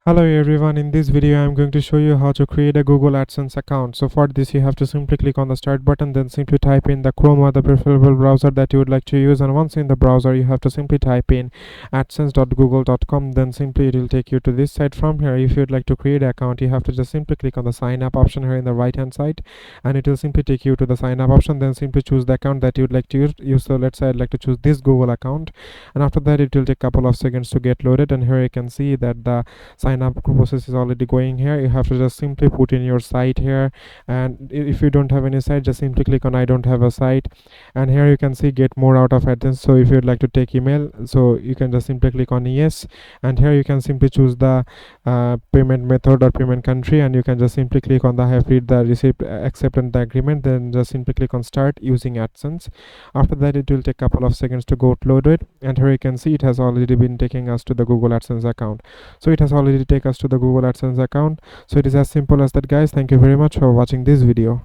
Hello everyone, in this video I am going to show you how to create a Google AdSense account. So for this you have to simply click on the start button, then simply type in the Chrome or the preferable browser that you would like to use, and once in the browser you have to simply type in adsense.google.com. then simply it will take you to this site. From here, if you would like to create an account, you have to just simply click on the sign up option here in the right hand side, and it will simply take you to the sign up option. Then simply choose the account that you would like to use. So let's say I'd like to choose this Google account, and after that it will take a couple of seconds to get loaded, and here you can see that the sign up process is already going here. You have to just simply put in your site here, and if you don't have any site, just simply click on I don't have a site, and here you can see get more out of AdSense. So if you'd like to take email, so you can just simply click on yes, and here you can simply choose the payment method or payment country, and you can just simply click on the I have read the receipt, accept and the agreement, then just simply click on start using AdSense. After that it will take a couple of seconds to go loaded, and here you can see it has already been taking us to the Google AdSense account. So it has already taken us to the Google AdSense account. So it is as simple as that, guys. Thank you very much for watching this video.